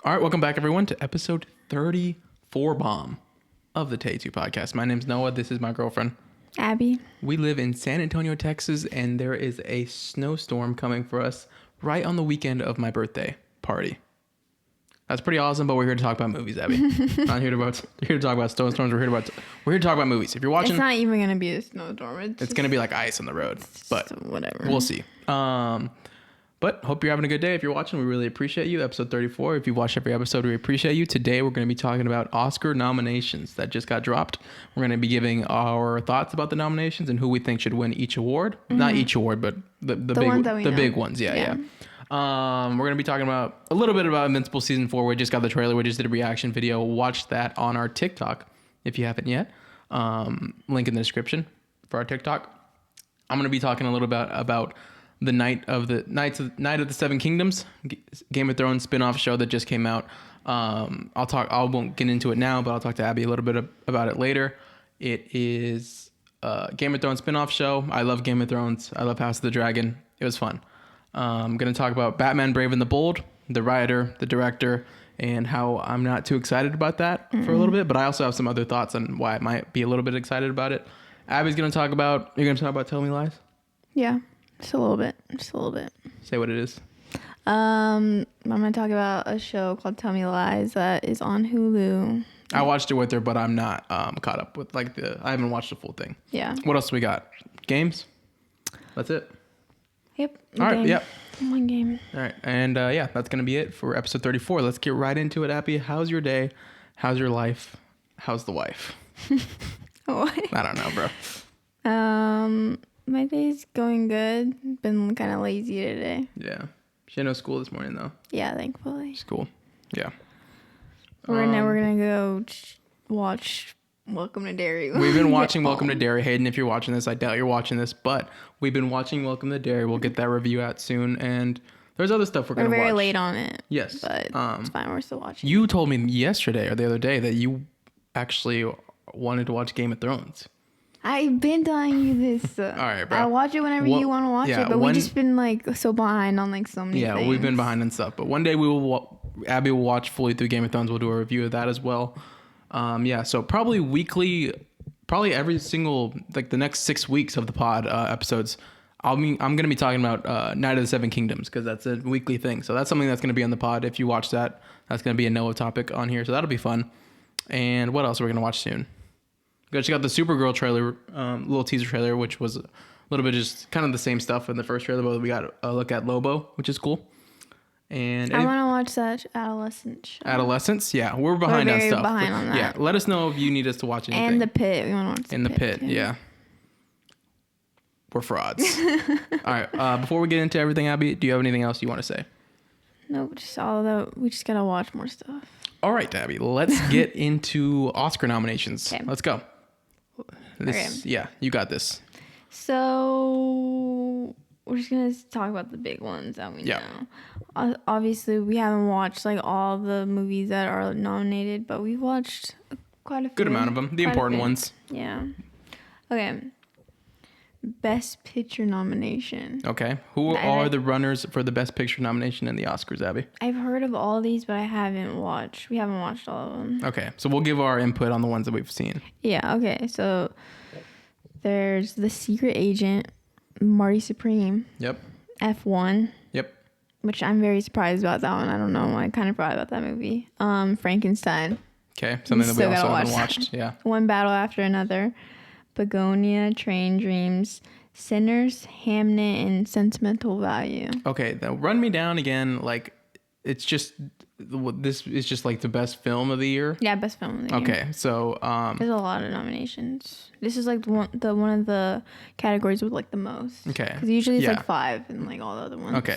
All right, welcome back, everyone, to episode 34 bomb of the Tay 2 podcast. My name's Noah. This is my girlfriend, Abby. We live in San Antonio, Texas, and there is a snowstorm coming for us right on the weekend of my birthday party. That's pretty awesome, but we're here to talk about movies, Abby. Not here to talk about snowstorms. We're here to talk about movies. If you're watching, it's not even gonna be a snowstorm. It's gonna be like ice on the road, but whatever. We'll see. But hope you're having a good day. If you're watching, we really appreciate you. Episode 34. If you've watched every episode, we appreciate you. Today, we're going to be talking about Oscar nominations that just got dropped. We're going to be giving our thoughts about the nominations and who we think should win each award. Mm-hmm. Not each award, but the big ones. Yeah. We're going to be talking about a little bit about Invincible Season 4. We just got the trailer. We just did a reaction video. Watch that on our TikTok if you haven't yet. Link in the description for our TikTok. I'm going to be talking a little bit about the Night of the Seven Kingdoms, Game of Thrones spin-off show that just came out. I won't get into it now, but I'll talk to Abby a little bit about it later. It is a Game of Thrones spin-off show. I love Game of Thrones. I love House of the Dragon. It was fun. I'm going to talk about Batman Brave and the Bold, the writer, the director, and how I'm not too excited about that for a little bit, but I also have some other thoughts on why I might be a little bit excited about it. Abby's going to talk about, you're going to talk about Tell Me Lies? Yeah. Just a little bit. Say what it is. I'm going to talk about a show called Tell Me Lies that is on Hulu. I watched it with her, but I'm not caught up with I haven't watched the full thing. Yeah. What else we got? Games? That's it. Yep. All right. Yep. One game. All right. And that's going to be it for episode 34. Let's get right into it, Abby. How's your day? How's your life? How's the wife? What? I don't know, bro. My day's going good. Been kind of lazy today. Yeah. She had no school this morning, though. Yeah, thankfully. School. Yeah. We're gonna go watch Welcome to Derry. We've been watching Welcome to Derry. Hayden, if you're watching this, I doubt you're watching this, but we've been watching Welcome to Derry. We'll get that review out soon, and there's other stuff we're gonna watch. We're very late on it. Yes. But it's fine. We're still watching. You told me yesterday or the other day that you actually wanted to watch Game of Thrones. I've been telling you this. All right, bro. I'll watch it whenever you want to watch it, but we've just been so behind on so many things. Yeah, we've been behind on stuff, but one day Abby will watch fully through Game of Thrones. We'll do a review of that as well. So probably weekly, probably every single, the next 6 weeks of the pod episodes, I'm going to be talking about Night of the Seven Kingdoms because that's a weekly thing. So that's something that's going to be on the pod. If you watch that, that's going to be a Noah topic on here. So that'll be fun. And what else are we going to watch soon? We got the Supergirl trailer, little teaser trailer, which was a little bit just kind of the same stuff in the first trailer, but we got a look at Lobo, which is cool. And I want to watch that Adolescent show. Adolescence? Yeah, we're behind on stuff. Behind on that. Yeah, let us know if you need us to watch anything. And The Pit. We want to watch In the Pit, yeah. We're frauds. All right, before we get into everything, Abby, do you have anything else you want to say? Nope, we just got to watch more stuff. All right, Abby, let's get into Oscar nominations. Okay. Let's go. Yeah, you got this. So we're just gonna talk about the big ones that we know. Obviously, we haven't watched all the movies that are nominated, but we've watched quite a few. Good amount of them, the important ones. Yeah. Okay. Best Picture nomination. Okay. Who are the runners for the Best Picture nomination in the Oscars, Abby? I've heard of all these, but we haven't watched all of them. Okay. So we'll give our input on the ones that we've seen. Yeah. Okay. So there's The Secret Agent, Marty Supreme. Yep. F1. Yep. Which I'm very surprised about that one. I don't know. I kind of forgot about that movie. Frankenstein. Okay. Something that we also haven't watched. Yeah. One Battle After Another. Begonia, Train Dreams, Sinners, Hamnet, and Sentimental Value. Okay, now run me down again. This is just the best film of the year. Yeah, best film of the year. Okay, so there's a lot of nominations. This is one of the categories with the most. Okay, because usually it's 5 and all the other ones. Okay,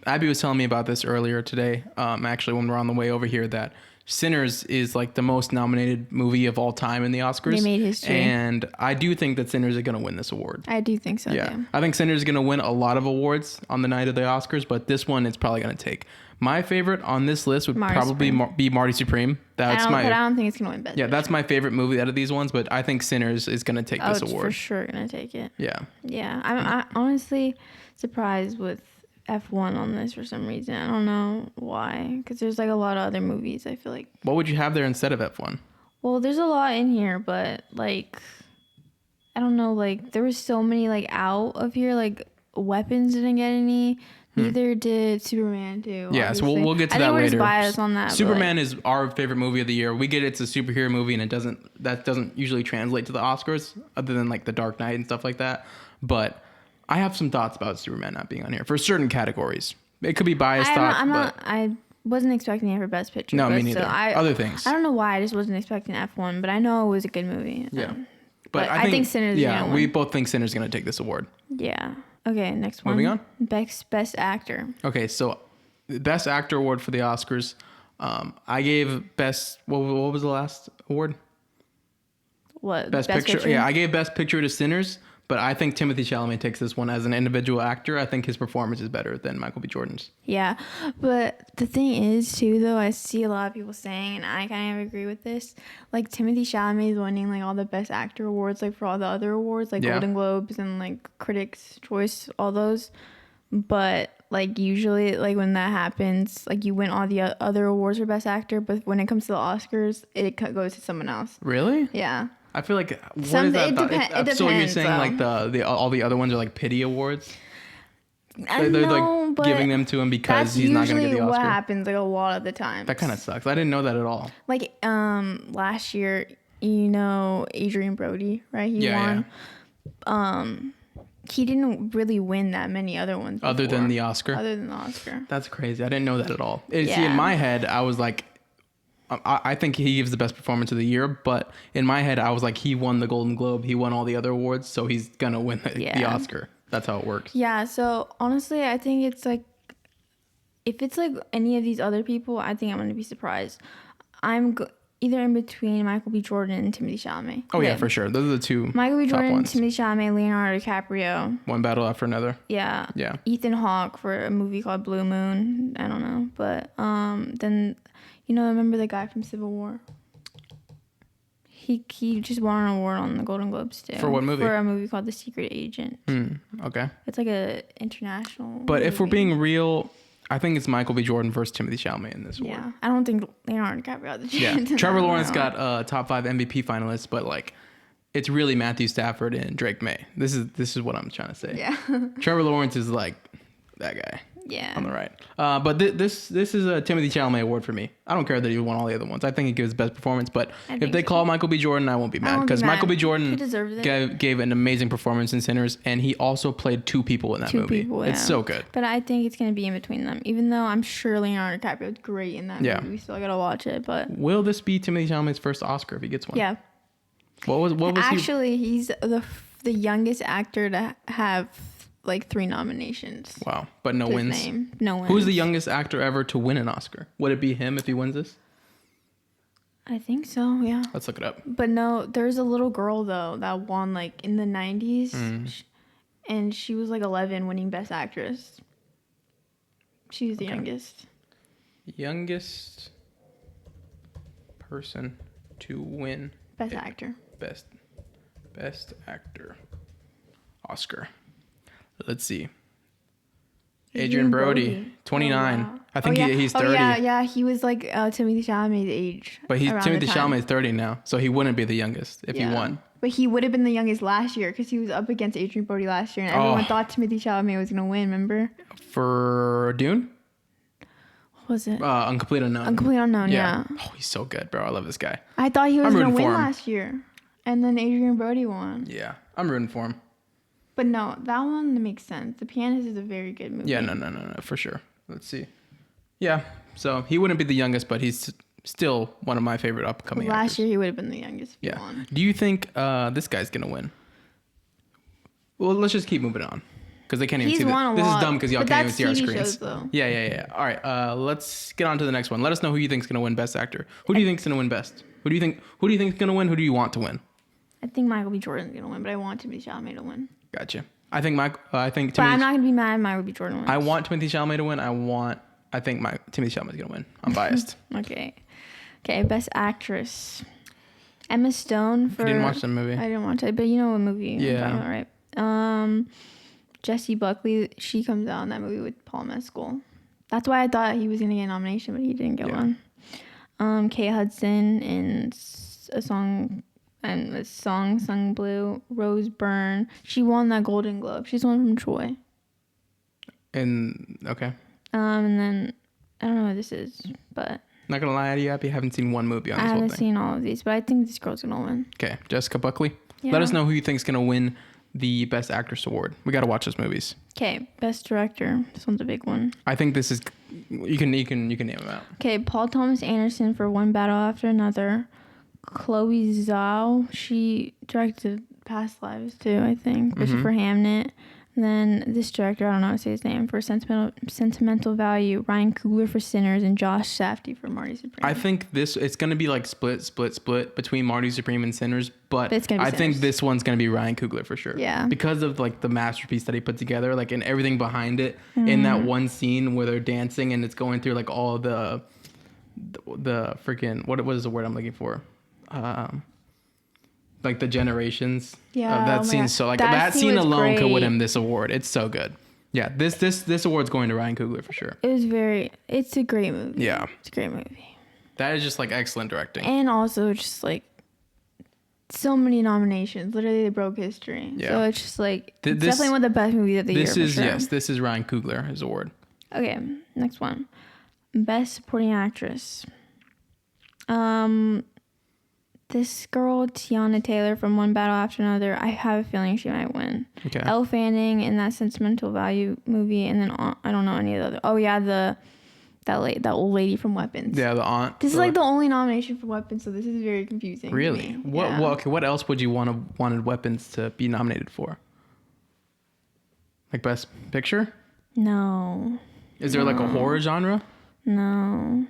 Abby was telling me about this earlier today. Actually, when we're on the way over here, that Sinners is the most nominated movie of all time in the Oscars. They made history. And I do think that Sinners is going to win this award. I do think so, yeah. too. I think Sinners is going to win a lot of awards on the night of the Oscars, but this one it's probably going to take. My favorite on this list would probably be Marty Supreme. But I don't think it's going to win Best Picture. That's my favorite movie out of these ones, but I think Sinners is going to take this award. It's for sure going to take it. Yeah. Yeah. I'm honestly surprised with F1 on this for some reason. I don't know why. Because there's like a lot of other movies, I feel like. What would you have there instead of F1? Well, there's a lot in here, but like, I don't know. Like, there was so many like out of here. Like, Weapons didn't get any. Neither did Superman 2. Yeah, obviously. so we'll get to I that think we're later. just biased on that. Superman is our favorite movie of the year. We get it's a superhero movie, and that doesn't usually translate to the Oscars, other than like The Dark Knight and stuff like that. But I have some thoughts about Superman not being on here for certain categories. It could be biased thoughts, I wasn't expecting it for Best Picture. No, but me neither. So Other things. I don't know why. I just wasn't expecting F1, but I know it was a good movie. Yeah. But I think Sinners. Yeah, we both think Sinners is gonna take this award. Yeah. Okay, next one. Moving on. Best Actor. Okay, so Best Actor award for the Oscars. I gave Best. What was the last award? What? Best Picture. Yeah, I gave Best Picture to Sinners, but I think Timothée Chalamet takes this one as an individual actor. I think his performance is better than Michael B. Jordan's. Yeah, but the thing is too, though, I see a lot of people saying, and I kind of agree with this. Like Timothée Chalamet is winning like all the Best Actor awards, like for all the other awards, like Golden Globes and like Critics' Choice, all those. But like usually, like when that happens, like you win all the other awards for Best Actor, but when it comes to the Oscars, it goes to someone else. Really? Yeah. I feel like what is that? It depends. So you're saying like all the other ones are like pity awards? They're like giving them to him because he's not going to get the Oscar. That's usually what happens like a lot of the time. That kind of sucks. I didn't know that at all. Like last year, you know, Adrian Brody, right? He won. Yeah. He didn't really win that many other ones before. Other than the Oscar. That's crazy. I didn't know that at all. See, in my head, I was like, I think he gives the best performance of the year, but in my head, I was like, he won the Golden Globe, he won all the other awards, so he's gonna win the Oscar. That's how it works. Yeah. So honestly, I think it's like, if it's like any of these other people, I think I'm gonna be surprised. I'm either in between Michael B. Jordan and Timothée Chalamet. Oh yeah, for sure. Those are the two. Michael B. Jordan, ones. Timothée Chalamet, Leonardo DiCaprio. One battle after another. Yeah. Yeah. Ethan Hawke for a movie called Blue Moon. I don't know, but then. You know, remember the guy from Civil War? He just won an award on the Golden Globes too. For what movie? For a movie called The Secret Agent. Okay. It's like a international. But movie. if we're being real, I think it's Michael B. Jordan versus Timothée Chalamet in this award. Yeah, I don't think Leonardo DiCaprio got the chance. Yeah, Trevor Lawrence got top 5 MVP finalists, but like, it's really Matthew Stafford and Drake May. This is what I'm trying to say. Yeah. Trevor Lawrence is like that guy. Yeah. On the right. But this is a Timothée Chalamet award for me. I don't care that he won all the other ones. I think he gives best performance. But if they call Michael B. Jordan, I won't be mad. Because Michael B. Jordan gave an amazing performance in Sinners. And he also played two people in that movie. It's so good. But I think it's going to be in between them. Even though I'm sure Leonardo DiCaprio is great in that movie. We still got to watch it. But will this be Timothée Chalamet's first Oscar if he gets one? Yeah. What was Actually, he's the youngest actor to have like 3 nominations. Wow. But no wins. No wins. Who's the youngest actor ever to win an Oscar? Would it be him if he wins this? I think so, yeah. Let's look it up. But no, there's a little girl though that won like in the 90s. And she was like 11 winning Best Actress. She's the youngest. Youngest person to win Best Actor. Best Actor Oscar. Let's see. Adrian Brody, 29. Oh, wow. I think he's 30. Yeah. He was like Timothée Chalamet's age. But Timothée Chalamet is 30 now, so he wouldn't be the youngest if he won. But he would have been the youngest last year because he was up against Adrian Brody last year, and everyone thought Timothée Chalamet was gonna win. Remember? For Dune? What was it? Incomplete Unknown. Incomplete Unknown. Yeah. Oh, he's so good, bro. I love this guy. I thought he was gonna win last year, and then Adrian Brody won. Yeah, I'm rooting for him. But no, that one makes sense. The Pianist is a very good movie. Yeah, no, for sure. Let's see. Yeah, so he wouldn't be the youngest, but he's still one of my favorite upcoming actors. Last year, he would have been the youngest. Yeah. Do you think this guy's going to win? Well, let's just keep moving on. Because they can't even see this. This is dumb because y'all can't even see our screens. Shows, though. Yeah. All right, let's get on to the next one. Let us know who you think is going to win Best Actor. Who do you think is going to win Best? Who do you think is going to win? Who do you want to win? I think Michael B. Jordan's going to win, but I want Timothée Chalamet to win. Gotcha. I think Timothée. But I'm not gonna be mad if Michael B. Jordan wins. I want Timothée Chalamet to win. I think Timothée Chalamet's gonna win. I'm biased. Okay. Best Actress. Emma Stone for. I didn't watch the movie. I didn't watch it, but you know what movie I'm talking about, right? Jessie Buckley, she comes out in that movie with Paul Mescal. That's why I thought he was gonna get a nomination, but he didn't get one. Kate Hudson in a song Sung Blue. Rose Byrne, she won that Golden Globe. She's the one from Troy. And okay. And then I don't know what this is, but Not gonna lie to you, I haven't seen one movie on this I whole haven't thing. seen all of these, but I think this girl's gonna win. Okay, Jessica Buckley. Yeah. Let us know who you think's gonna win the Best Actress award. We gotta watch those movies. Okay, Best Director. This one's a big one. I think this is. You can name them out. Okay, Paul Thomas Anderson for One Battle After Another. Chloe Zhao, she directed Past Lives too, I think. Christopher Hamnet. And then this director, I don't know how to say his name, for Sentimental Value. Ryan Coogler for Sinners, and Josh Safdie for Marty Supreme. I think it's gonna be like split between Marty Supreme and Sinners, but it's gonna be I think Sinners. this one's gonna be Ryan Coogler for sure. Yeah. Because of like the masterpiece that he put together, like and everything behind it, in that one scene where they're dancing and it's going through like all the freaking what is the word I'm looking for? Like the generations of that scene. God. So like That that scene scene was alone could great. win him this award. It's so good. Yeah, this award's going to Ryan Coogler for sure. It's a great movie. Yeah. It's a great movie. That is just like excellent directing. And also just like so many nominations. Literally they broke history. Yeah. So it's just like it's This- definitely one of the best movies of the year. This for is sure. this is Ryan Coogler, his award. Okay, next one. Best Supporting Actress. This girl, Tiana Taylor from One Battle After Another, I have a feeling she might win. Okay. Elle Fanning in that Sentimental Value movie, and then I don't know any of the other. Oh yeah, that old lady from Weapons. Yeah, the aunt. This is like the only nomination for Weapons, so this is very confusing. to Really? me. What? Yeah. What else would you wanted Weapons to be nominated for? Like Best Picture? No. Is there like a horror genre? No.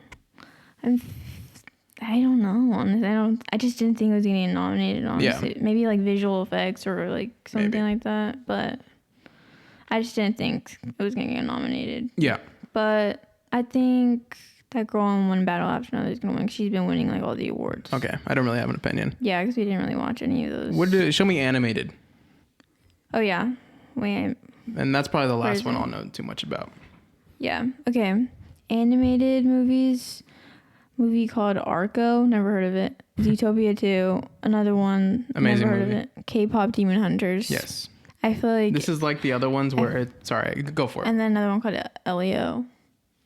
I don't know. Honestly, I just didn't think it was gonna get nominated. Honestly, maybe like visual effects or like something Maybe. like that. But I just didn't think it was gonna get nominated. Yeah. But I think that girl in One Battle After Another is gonna win. 'Cause she's been winning like all the awards. Okay. I don't really have an opinion. Yeah, because we didn't really watch any of those. Show me animated, Oh yeah. Wait. and that's probably the last is one it? I'll know too much about. Yeah. Okay. Animated movies. Movie called Arco. Never heard of it. Zootopia 2. Another one. Amazing Never heard movie. of it. K-pop Demon Hunters. Yes. I feel like. This is like the other ones where sorry, go for it. And then another one called Leo.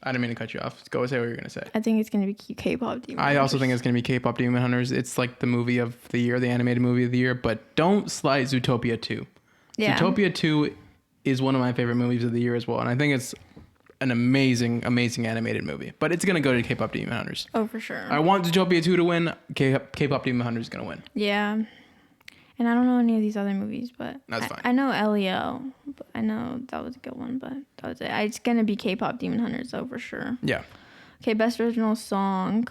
I didn't mean to cut you off. Go say what you're gonna say. I think it's gonna be K-pop Demon. I also Hunters. think it's gonna be K-pop Demon Hunters. It's like the movie of the year, the animated movie of the year. But don't slight Zootopia 2. Yeah. Zootopia 2 is one of my favorite movies of the year as well, and I think it's an amazing animated movie. But it's gonna go to K-pop Demon Hunters. Oh, for sure. I want Zootopia 2 to win. K-pop Demon Hunters is gonna win. Yeah. And I don't know any of these other movies, but That's fine. I know Leo. But I know that was a good one, but that was it. It's gonna be K-pop Demon Hunters though, for sure. Yeah. Okay, best original song.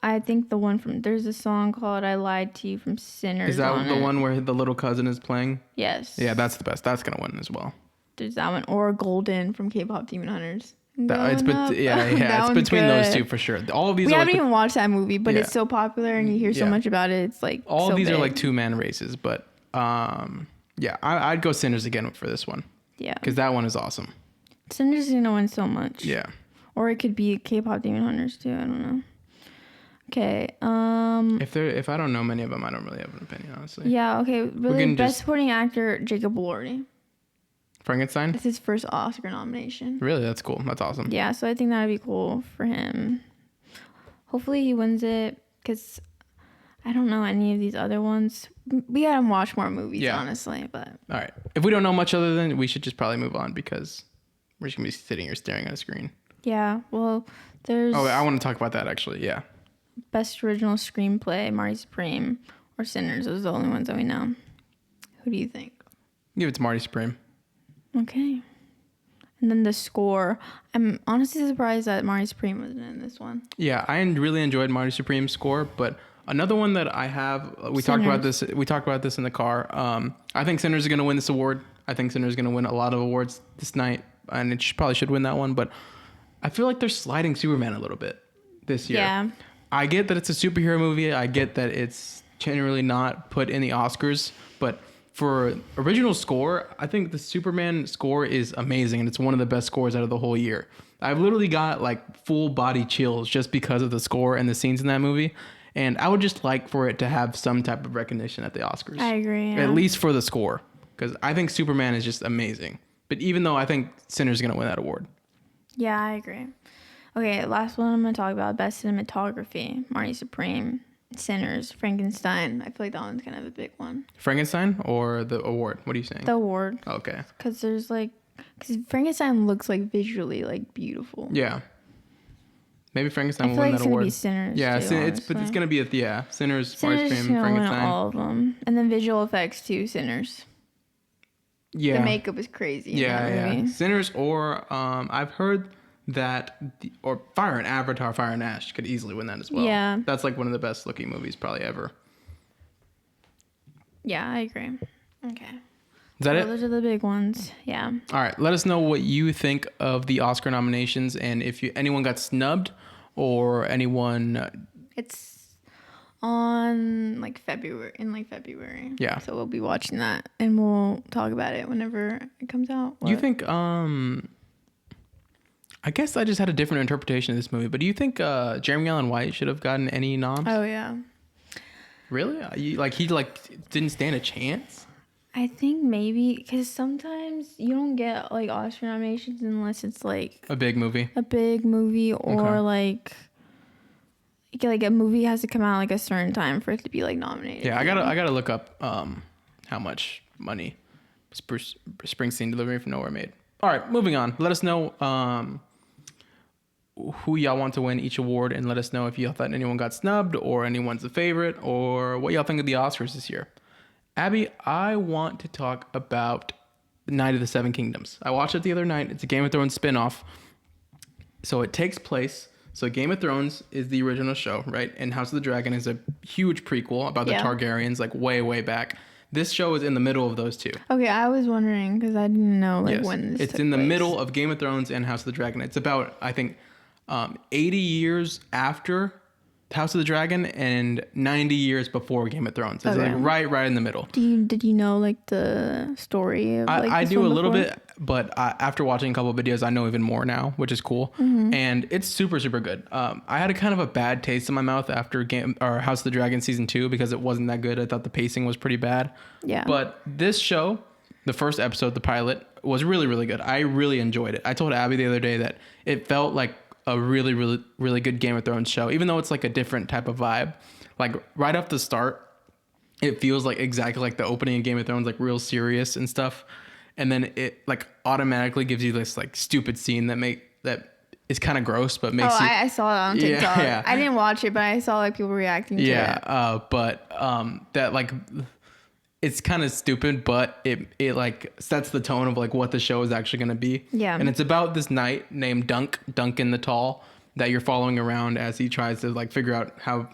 I think the one there's a song called "I Lied to You" from Sinners. Is that on the it. one where the little cousin is playing? Yes. Yeah, that's the best. That's gonna win as well. There's that one, or Golden from K-pop Demon Hunters. It's Going up. That it's one's between those good. two for sure. All of these We are haven't like even watched that movie, but Yeah. it's so popular and you hear so Yeah. much about it. It's like all so of these are big. like 2-man races, but yeah, I'd go Sinners again for this one Yeah. because that one is awesome. Sinners is gonna win so much. Yeah. Or it could be K-pop Demon Hunters too. I don't know. Okay. If I don't know many of them, I don't really have an opinion, honestly. Yeah. Okay. Really, can best just- supporting actor Jacob Elordi. Frankenstein. It's his first Oscar nomination. Really, that's cool. That's awesome. Yeah. So I think that would be cool for him. Hopefully he wins it because I don't know any of these other ones. We gotta watch more movies, Yeah. honestly. But All right. If we don't know much other than, we should just probably move on because we're just gonna be sitting here staring at a screen. yeah. Well, there's Oh, I want to talk about that actually. Yeah. best original screenplay, Marty Supreme, or Sinners. Those are the only ones that we know. Who do you think? Give it to Marty Supreme. Okay. And then the score. I'm honestly surprised that Marty Supreme wasn't in this one. Yeah, I really enjoyed Marty Supreme's score, but another one that I have, we talked about this in the car. I think Sinners is going to win this award. I think Sinners is going to win a lot of awards this night, and it probably should win that one, but I feel like they're sliding Superman a little bit this year. Yeah. I get that it's a superhero movie. I get that it's generally not put in the Oscars, but for original score, I think the Superman score is amazing, and it's one of the best scores out of the whole year. I've literally got like full body chills just because of the score and the scenes in that movie. And I would just like for it to have some type of recognition at the Oscars. I agree. Yeah. At least for the score, because I think Superman is just amazing. But even though I think Sinner's going to win that award. Yeah, I agree. Okay, last one I'm going to talk about, best cinematography. Marty Supreme, Sinners, Frankenstein. I feel like that one's kind of a big one. Frankenstein or the award? What are you saying? The award. Okay. Because Frankenstein looks like visually like beautiful. Yeah. Maybe Frankenstein I will feel win like that it's award. Gonna be Sinners. Yeah, too, it's gonna be Sinners, Sinners Marty is Supreme, gonna win Frankenstein. all of them, and then visual effects too. Sinners. Yeah. The makeup is crazy. Yeah, in that movie. Sinners or I've heard that Fire and Avatar, Fire and Ash could easily win that as well. Yeah. That's like one of the best looking movies probably ever. Yeah, I agree. Okay. Is that it? Those are the big ones. Yeah. All right. Let us know what you think of the Oscar nominations, and if anyone got snubbed or anyone. It's on February. Yeah. So we'll be watching that and we'll talk about it whenever it comes out. Do you think I guess I just had a different interpretation of this movie, but do you think Jeremy Allen White should have gotten any noms? Oh yeah. Really? He didn't stand a chance? I think maybe because sometimes you don't get like Oscar nominations unless it's like A big movie. or Okay. like a movie has to come out like a certain time for it to be like nominated. Yeah, I gotta look up how much money Bruce Springsteen Delivery from Nowhere made. All right, moving on. Let us know who y'all want to win each award, and let us know if y'all thought anyone got snubbed or anyone's a favorite, or what y'all think of the Oscars this year. Abby, I want to talk about Night of the Seven Kingdoms. I watched it the other night. It's a Game of Thrones spinoff. So it takes place. So Game of Thrones is the original show, right? And House of the Dragon is a huge prequel about the Targaryens, like way, way back. This show is in the middle of those two. Okay, I was wondering because I didn't know when this it's took in the place. middle of Game of Thrones and House of the Dragon. It's about, I think, 80 years after House of the Dragon and 90 years before Game of Thrones. It's like right in the middle. Did you know like the story of I do a little bit, but after watching a couple of videos, I know even more now, which is cool. Mm-hmm. And it's super, super good. I had a kind of a bad taste in my mouth after House of the Dragon season 2 because it wasn't that good. I thought the pacing was pretty bad. Yeah. But this show, the first episode, the pilot, was really, really good. I really enjoyed it. I told Abby the other day that it felt like a really, really, really good Game of Thrones show, even though it's like a different type of vibe. Like right off the start, it feels like exactly like the opening of Game of Thrones, like real serious and stuff. And then it like automatically gives you this like stupid scene that is kind of gross, but makes you. I saw it on TikTok. Yeah. I didn't watch it, but I saw like people reacting to it. But that like it's kind of stupid, but it like sets the tone of like what the show is actually going to be. Yeah. And it's about this knight named Duncan the Tall that you're following around as he tries to like figure out how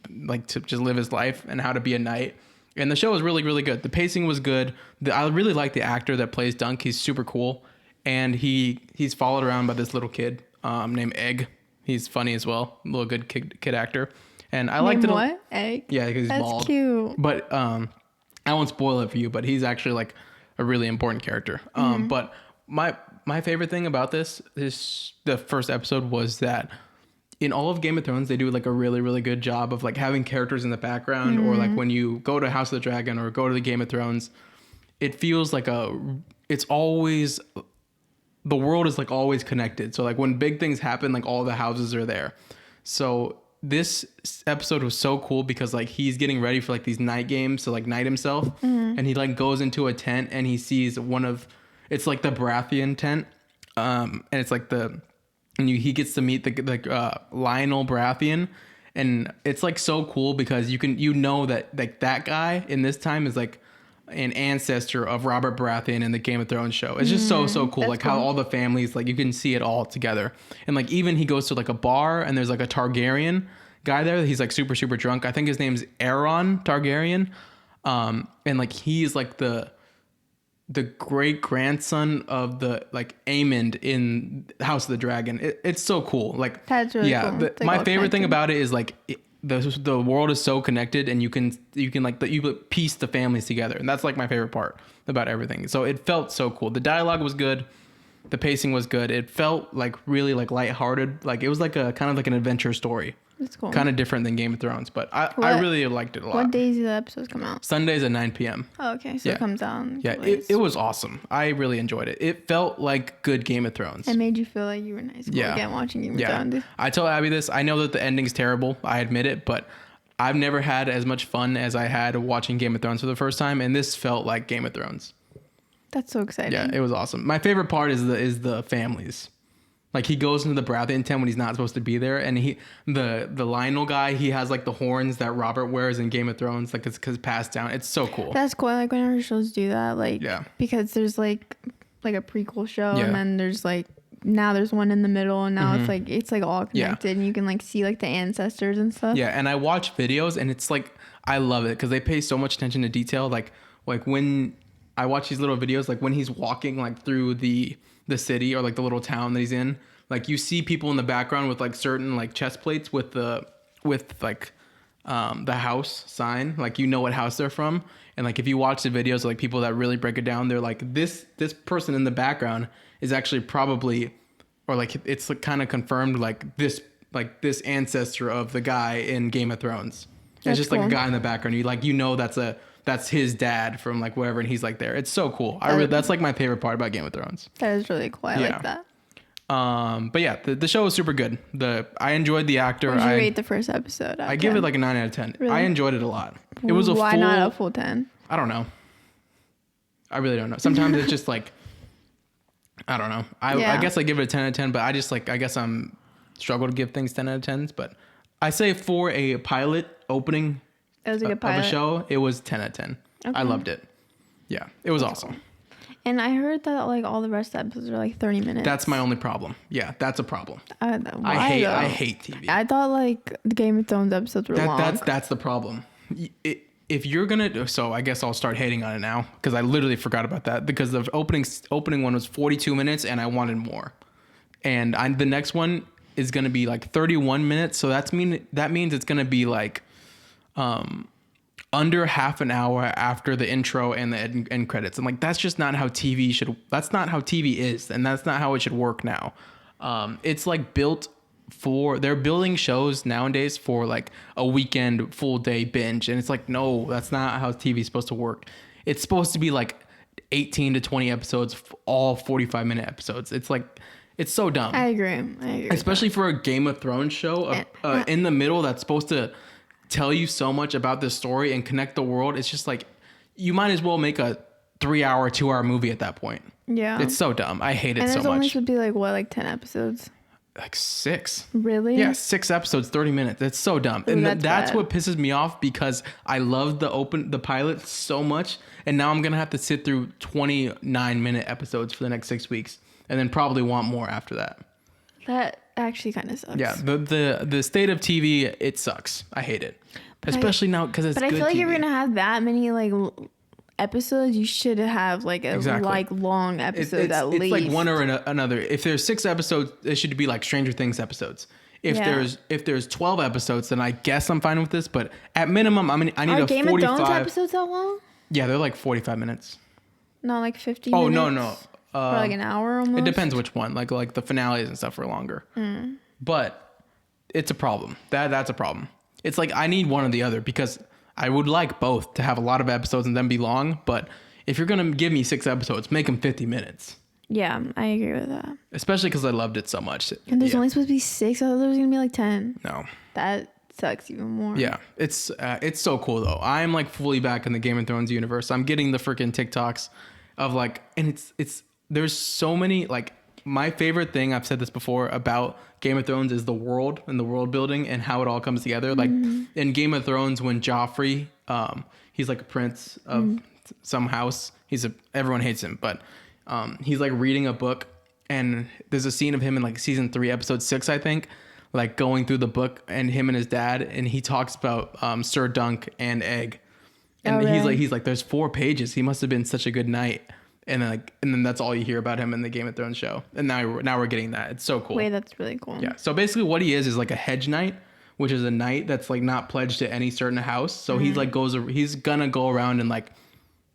like to just live his life and how to be a knight. And the show was really, really good. The pacing was good. I really like the actor that plays Dunk. He's super cool. And he's followed around by this little kid named Egg. He's funny as well. A little good kid actor. And I liked it. What? Egg? Yeah, because he's That's bald. cute. But I won't spoil it for you, but he's actually like a really important character. But my favorite thing about this the first episode was that in all of Game of Thrones, they do like a really, really good job of like having characters in the background, or like when you go to House of the Dragon or go to the Game of Thrones, it feels like it's always, the world is like always connected. So like when big things happen, like all the houses are there. So this episode was so cool because like he's getting ready for like these night games to like knight himself, and he like goes into a tent and he sees it's like the Baratheon tent, and it's like he gets to meet the Lionel Baratheon, and it's like so cool because you know that like that guy in this time is like an ancestor of Robert Baratheon in the Game of Thrones show. It's just so cool. Like how all the families, like you can see it all together. And like even he goes to like a bar and there's like a Targaryen guy there. He's like super, super drunk. I think his name's Aeron Targaryen. And like he's like the great grandson of the like Aemond in House of the Dragon. It's so cool. Like That's really cool. My favorite thing about it is like the world is so connected, and you can like you piece the families together, and that's like my favorite part about everything. So it felt so cool. The dialogue was good, the pacing was good. It felt like really like lighthearted. Like it was like a kind of like an adventure story. That's cool. Kind of different than Game of Thrones, but I really liked it a lot. What days do the episodes come out? Sundays at 9 p.m. Oh, okay. So Yeah. it comes out. Yeah, it was awesome. I really enjoyed it. It felt like good Game of Thrones. It made you feel like you were in high school again watching Game of Thrones. I told Abby this. I know that the ending's terrible. I admit it, but I've never had as much fun as I had watching Game of Thrones for the first time, and this felt like Game of Thrones. That's so exciting. Yeah, it was awesome. My favorite part is the families. Like he goes into the Baratheon tent when he's not supposed to be there, and the Lionel guy, he has like the horns that Robert wears in Game of Thrones, like it's passed down. It's so cool. That's cool. Like whenever shows do that, like because there's like a prequel show, and then there's like now there's one in the middle, and now it's like all connected, and you can like see like the ancestors and stuff. Yeah, and I watch videos, and it's like I love it because they pay so much attention to detail. Like when I watch these little videos, like when he's walking like through the city or like the little town that he's in, like you see people in the background with like certain like chest plates with the house sign, like you know what house they're from. And like if you watch the videos, like people that really break it down, they're like this person in the background is actually probably, or like it's like kind of confirmed like this ancestor of the guy in Game of Thrones. It's just cool. Like a guy in the background. You know that's his dad from like wherever, and he's like there. It's so cool. That's like my favorite part about Game of Thrones. That is really cool. I like that. But yeah, the show was super good. I enjoyed the actor. What did you rate the first episode? I give it like a 9 out of 10. Really? I enjoyed it a lot. It was Why not a full 10? I don't know. I really don't know. Sometimes it's just like, I don't know. I guess I give it a 10 out of 10, but I guess I'm struggle to give things 10 out of 10s, but I say for a pilot opening it was a good pilot of a show, it was 10 out of 10. Okay. I loved it. Yeah, it was awesome. Cool. And I heard that like all the rest of the episodes are like 30 minutes. That's my only problem. Yeah, that's a problem. I hate TV. I thought like the Game of Thrones episodes were long. That's the problem. If you're gonna, so I guess I'll start hating on it now because I literally forgot about that because the opening one was 42 minutes and I wanted more, and the next one is gonna be like 31 minutes. So that means it's gonna be like, under half an hour after the intro and the end credits. And like, that's just not how that's not how TV is. And that's not how it should work now. It's like they're building shows nowadays for like a weekend full day binge. And it's like, no, that's not how TV is supposed to work. It's supposed to be like 18 to 20 episodes, all 45-minute episodes. It's like, it's so dumb. I agree. Especially for a Game of Thrones show in the middle that's supposed to tell you so much about this story and connect the world. It's just like you might as well make a 3-hour, 2-hour movie at that point. Yeah, it's so dumb. I hate it so much. And it only should be like what, like 10 episodes? Like 6. Really? Yeah, 6 episodes, 30 minutes. It's so dumb. Ooh, and that's what pisses me off because I loved the pilot so much, and now I'm gonna have to sit through 29-minute episodes for the next 6 weeks, and then probably want more after that. That actually kind of sucks. Yeah, the state of TV, it sucks. I hate it, especially now because it's. But I feel like TV. if you're gonna have that many like episodes, you should have like a like long episode at least. It's like one or another. If there's 6 episodes, it should be like Stranger Things episodes. If there's 12 episodes, then I guess I'm fine with this. But at minimum, I need a 45. Game of Thrones episodes that long? Yeah, they're like 45 minutes. Not like 50. Oh minutes? no. For like an hour almost. It depends which one. Like the finales and stuff are longer. But it's a problem. That's a problem. It's like I need one or the other because I would like both to have a lot of episodes and then be long. But if you're gonna give me 6 episodes, make them 50 minutes. Yeah, I agree with that. Especially because I loved it so much. And there's only supposed to be 6. I thought there was gonna be like 10. No. That sucks even more. Yeah, it's so cool though. I'm like fully back in the Game of Thrones universe. I'm getting the freaking TikToks of like, and it's there's so many like. My favorite thing, I've said this before about Game of Thrones, is the world and the world building and how it all comes together. Like in Game of Thrones, when Joffrey, he's like a prince of some house. Everyone hates him, but he's like reading a book, and there's a scene of him in like season 3, episode 6, I think, like going through the book and him and his dad, and he talks about Sir Dunk and Egg, and he's like, there's 4 pages. He must have been such a good knight. And then that's all you hear about him in the Game of Thrones show. And now we're getting that. It's so cool. Wait, that's really cool. Yeah. So basically what he is like a hedge knight which is a knight that's like not pledged to any certain house. So he's like he's gonna go around and like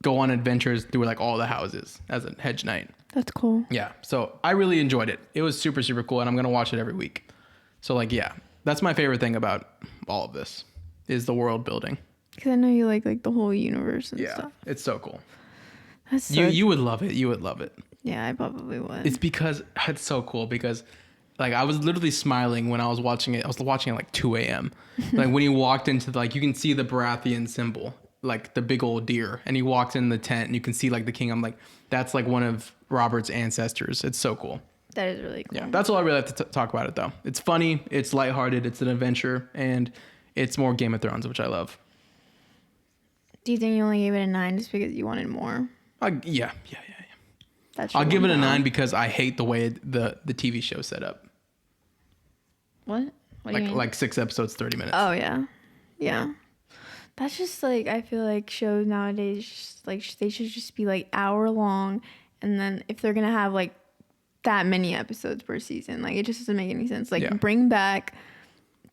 go on adventures through like all the houses as a hedge knight. That's cool. Yeah. So I really enjoyed it. It was super, super cool. And I'm going to watch it every week. So like, yeah, that's my favorite thing about all of this is the world building. Because I know you like the whole universe and stuff. It's so cool. That's so You would love it. You would love it. Yeah, I probably would. It's because it's so cool because like I was literally smiling when I was watching it. I was watching at like 2 a.m. Like when he walked into like, you can see the Baratheon symbol, like the big old deer, and he walked in the tent and you can see like the king. I'm like, that's like one of Robert's ancestors. It's so cool. That is really cool. Yeah, that's all I really have to talk about it though. It's funny, it's lighthearted, it's an adventure, and it's more Game of Thrones, which I love. Do you think you only gave it a 9 just because you wanted more? Yeah. That's I'll give it a 9 because I hate the way the TV show set up. What? What do you mean? Like 6 episodes, 30 minutes. Oh yeah, yeah. That's just like I feel like shows nowadays like they should just be like hour long, and then if they're gonna have like that many episodes per season, like it just doesn't make any sense. Like bring back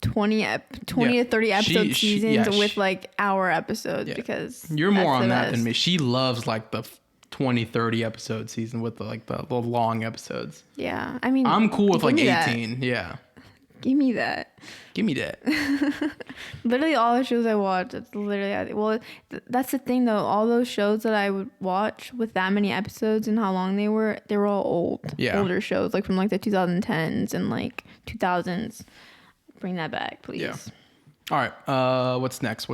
20 to 30 episode seasons with like hour episodes because you're more on that than me. She loves like the 20, 30 episode season with the long episodes. Yeah, I mean, I'm cool with like 18. That. Yeah. Give me that. Literally all the shows I watch, it's literally that's the thing though. All those shows that I would watch with that many episodes and how long they were all old. Yeah. Older shows like from like the 2010s and like 2000s. Bring that back, please. Yeah. All right. What's next? Do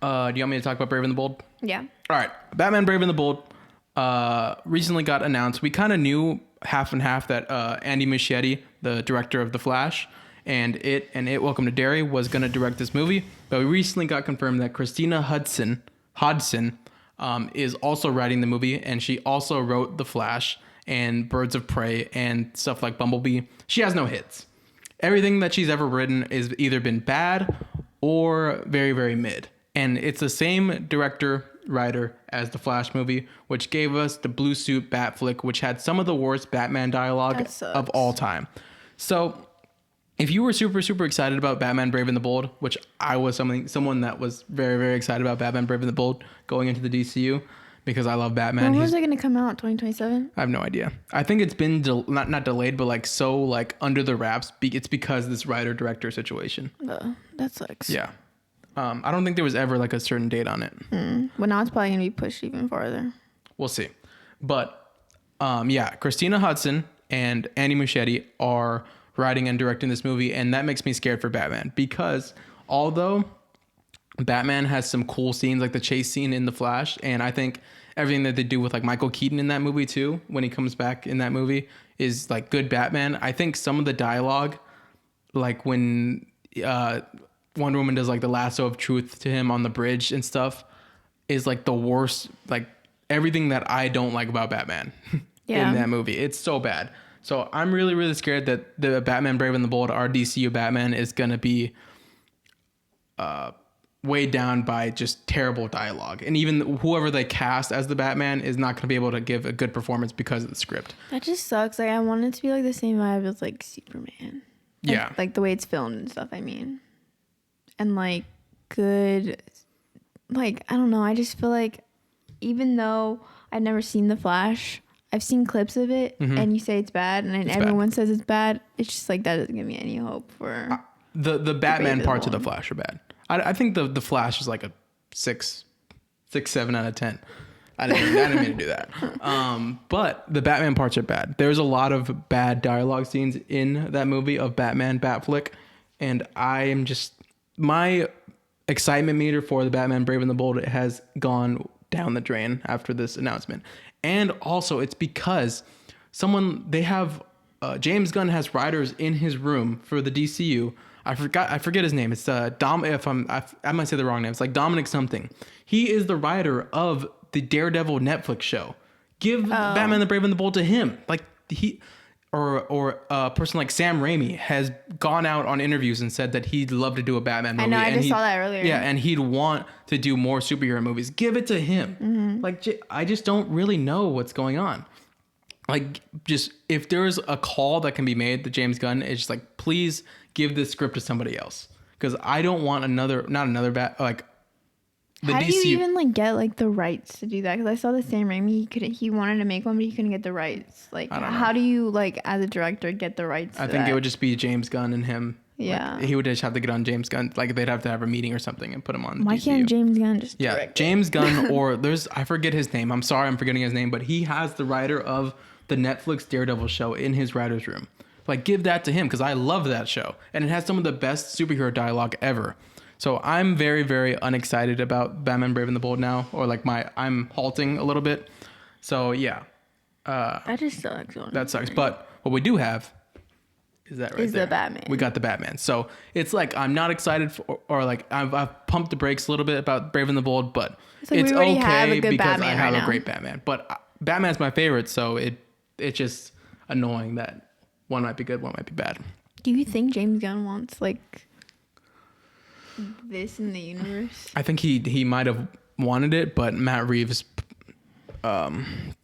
you want me to talk about Brave and the Bold? Yeah. All right. Batman Brave and the Bold recently got announced. We kind of knew half and half that Andy Muschietti, the director of The Flash, and Welcome to Derry was going to direct this movie. But we recently got confirmed that Christina Hodson is also writing the movie, and she also wrote The Flash and Birds of Prey and stuff like Bumblebee. She has no hits. Everything that she's ever written is either been bad or very, very mid. And it's the same writer as the Flash movie, which gave us the blue suit bat flick, which had some of the worst Batman dialogue of all time. So if you were super, super excited about Batman Brave and the Bold, which I was someone that was very, very excited about Batman Brave and the Bold going into the DCU because I love Batman. When was it going to come out? 2027? I have no idea. I think it's been not delayed, but like so like under the wraps. It's because of this writer-director situation. That sucks. Yeah. I don't think there was ever like a certain date on it. Well, now it's probably going to be pushed even farther. We'll see. But Christina Hodson and Andy Muschietti are writing and directing this movie, and that makes me scared for Batman because although Batman has some cool scenes like the chase scene in The Flash, and I think everything that they do with like Michael Keaton in that movie too, when he comes back in that movie, is like good Batman. I think some of the dialogue, like when Wonder Woman does like the lasso of truth to him on the bridge and stuff, is like the worst, like everything that I don't like about Batman in that movie. It's so bad. So I'm really, really scared that the Batman Brave and the Bold, our DCU Batman, is going to be weighed down by just terrible dialogue. And even whoever they cast as the Batman is not going to be able to give a good performance because of the script. That just sucks. Like I want it to be like the same vibe as like Superman. Like the way it's filmed and stuff, I mean. And like good, like, I don't know. I just feel like even though I've never seen The Flash, I've seen clips of it and you say it's bad and everyone says it's bad. It's just like that doesn't give me any hope for the Batman parts of The Flash are bad. I think the Flash is like a 7 out of 10. I didn't mean to do that. But the Batman parts are bad. There's a lot of bad dialogue scenes in that movie of Batman Batflick. And I am just, my excitement meter for the Batman Brave and the Bold has gone down the drain after this announcement. And also it's because James Gunn has writers in his room for the DCU. I forget his name. It's I might say the wrong name. It's like Dominic something. He is the writer of the Daredevil Netflix show. Give Batman the Brave and the Bold to him. Like or a person like Sam Raimi has gone out on interviews and said that he'd love to do a Batman movie. I know, I just saw that earlier. Yeah, and he'd want to do more superhero movies. Give it to him. Like, I just don't really know what's going on. like, just if there's a call that can be made to James Gunn, it's just like, please give this script to somebody else, because I don't want not another like the How do DC. you even like get like the rights to do that? Because I saw the Sam Raimi, he wanted to make one, but he couldn't get the rights. Like, I don't know. how do you like as a director get the rights? I think it would just be James Gunn and him. Yeah. Like, he would just have to get on James Gunn. Like, they'd have to have a meeting or something and put him on the Why DCU. can't James Gunn just direct James Gunn, or I forget his name. I'm sorry, I'm forgetting his name, but he has the writer of the Netflix Daredevil show in his writer's room. Like, give that to him, because I love that show. And it has some of the best superhero dialogue ever. So I'm very, very unexcited about Batman Brave and the Bold now, or like I'm halting a little bit. So yeah. That just sucks. That sucks. But what we do have is that right Is there. the Batman. We got the Batman. So it's like I'm not excited for, or like I've pumped the brakes a little bit about Brave and the Bold, but like it's we already okay have a good because Batman I have right a now. great Batman. But Batman's my favorite, so it's just annoying that one might be good, one might be bad. Do you think James Gunn wants like this in the universe? I think he might have wanted it, but Matt Reeves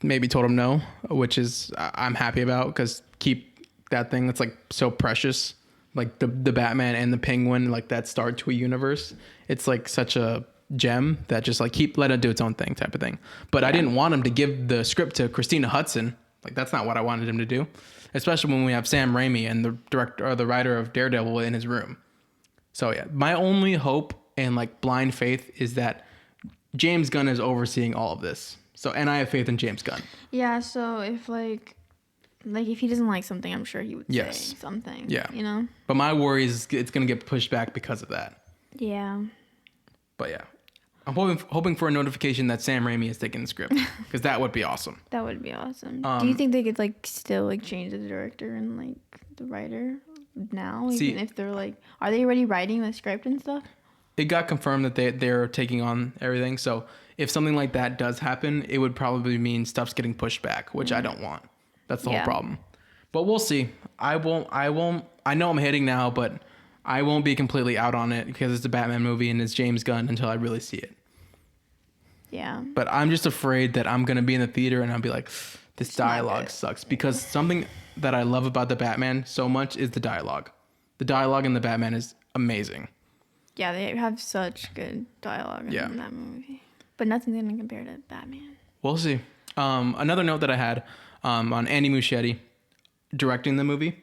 maybe told him no, which is I'm happy about, because keep that thing that's like so precious, like the Batman and the Penguin, like that start to a universe. It's like such a gem that just like let it do its own thing type of thing. But I didn't want him to give the script to Christina Hudson. Like, that's not what I wanted him to do, especially when we have Sam Raimi and the director or the writer of Daredevil in his room. So yeah, my only hope and like blind faith is that James Gunn is overseeing all of this. So, and I have faith in James Gunn. Yeah. So if like if he doesn't like something, I'm sure he would say something. Yeah. You know. But my worry is it's gonna get pushed back because of that. Yeah. But yeah, I'm hoping for a notification that Sam Raimi is taking the script, because that would be awesome. That would be awesome. Do you think they could like still like change the director and like the writer now, even if they're like, are they already writing the script and stuff? It got confirmed that they're taking on everything. So if something like that does happen, it would probably mean stuff's getting pushed back, which I don't want. That's the whole problem. But we'll see. I know I'm hating now, but I won't be completely out on it, because it's a Batman movie and it's James Gunn until I really see it. Yeah. But I'm just afraid that I'm going to be in the theater and I'll be like, this dialogue sucks, because something that I love about the Batman so much is the dialogue. The dialogue in the Batman is amazing. Yeah, they have such good dialogue in that movie. But nothing's going to compare to Batman. We'll see. Another note that I had on Andy Muschietti directing the movie.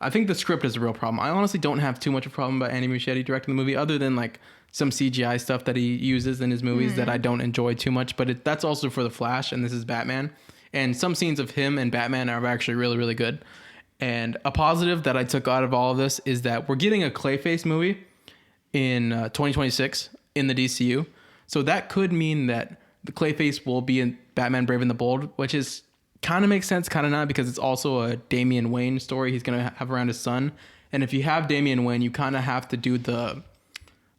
I think the script is a real problem. I honestly don't have too much of a problem about Andy Muschietti directing the movie, other than like some CGI stuff that he uses in his movies that I don't enjoy too much. But that's also for The Flash, and this is Batman. And some scenes of him and Batman are actually really, really good. And a positive that I took out of all of this is that we're getting a Clayface movie in 2026 in the DCU. So that could mean that the Clayface will be in Batman Brave and the Bold, which is kind of makes sense, kind of not, because it's also a Damian Wayne story he's going to have around his son. And if you have Damian Wayne, you kind of have to do the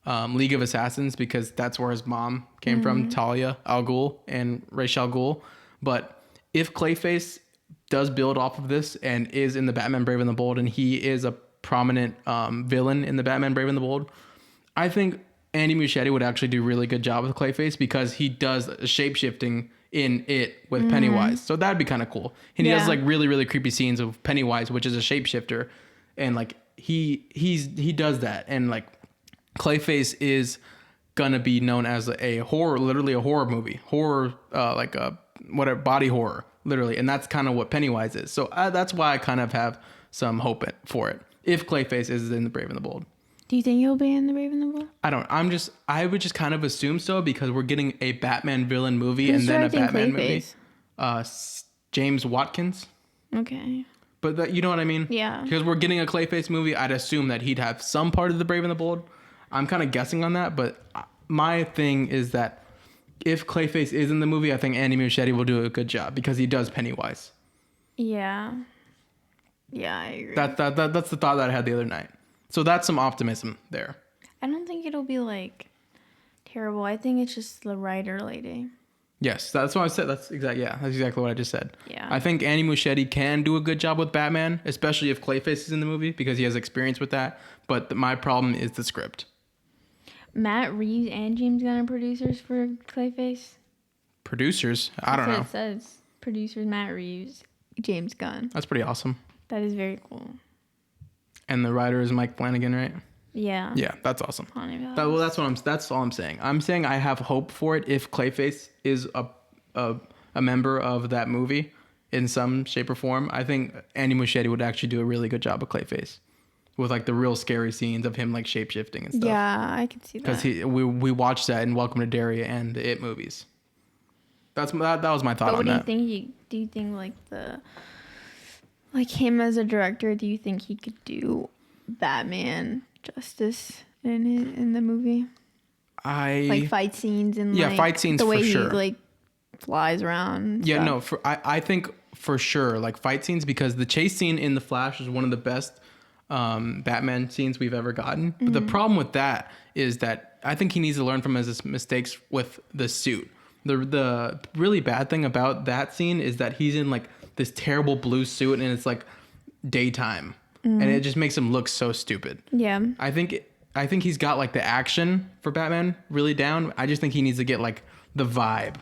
League of Assassins, because that's where his mom came from, Talia al Ghul and Ra's al Ghul. But if Clayface does build off of this and is in the Batman Brave and the Bold, and he is a prominent villain in the Batman Brave and the Bold, I think Andy Muschietti would actually do a really good job with Clayface, because he does shape-shifting in it with Pennywise. So that'd be kind of cool. And he has like really, really creepy scenes of Pennywise, which is a shapeshifter. And like he does that. And like Clayface is gonna be known as a horror, literally a horror movie, like a whatever, body horror, literally. And that's kind of what Pennywise is. So that's why I kind of have some hope for it, if Clayface is in the Brave and the Bold. Do you think he'll be in the Brave and the Bold? I would just kind of assume so, because we're getting a Batman villain movie and then a Batman movie. James Watkins. Okay. But you know what I mean? Yeah. Because we're getting a Clayface movie, I'd assume that he'd have some part of the Brave and the Bold. I'm kind of guessing on that, but my thing is that if Clayface is in the movie, I think Andy Muschietti will do a good job, because he does Pennywise. Yeah. Yeah, I agree. That's the thought that I had the other night. So that's some optimism there. I don't think it'll be like terrible. I think it's just the writer lady. Yes, that's what I said. That's exactly what I just said. Yeah. I think Andy Muschietti can do a good job with Batman, especially if Clayface is in the movie, because he has experience with that. But my problem is the script. Matt Reeves and James Gunn are producers for Clayface. Producers? I don't know. It says producers Matt Reeves James Gunn. That's pretty awesome. That is very cool. And the writer is Mike Flanagan, right? Yeah. Yeah, that's awesome. Well, That's all I'm saying. I'm saying I have hope for it if Clayface is a member of that movie in some shape or form. I think Andy Muschietti would actually do a really good job of Clayface, with like the real scary scenes of him like shape shifting and stuff. Yeah, I can see that. Because we watched that in Welcome to Derry and the It movies. That was my thought but on that. What do you think like him as a director? Do you think he could do Batman justice in the movie? Like fight scenes and fight scenes the way for sure. he like flies around. Yeah, no, I think for sure like fight scenes, because the chase scene in The Flash is one of the best Batman scenes we've ever gotten. But the problem with that is that I think he needs to learn from his mistakes with the suit. The really bad thing about that scene is that he's in like this terrible blue suit and it's like daytime, and it just makes him look so stupid. Yeah. I think he's got like the action for Batman really down. I just think he needs to get like the vibe.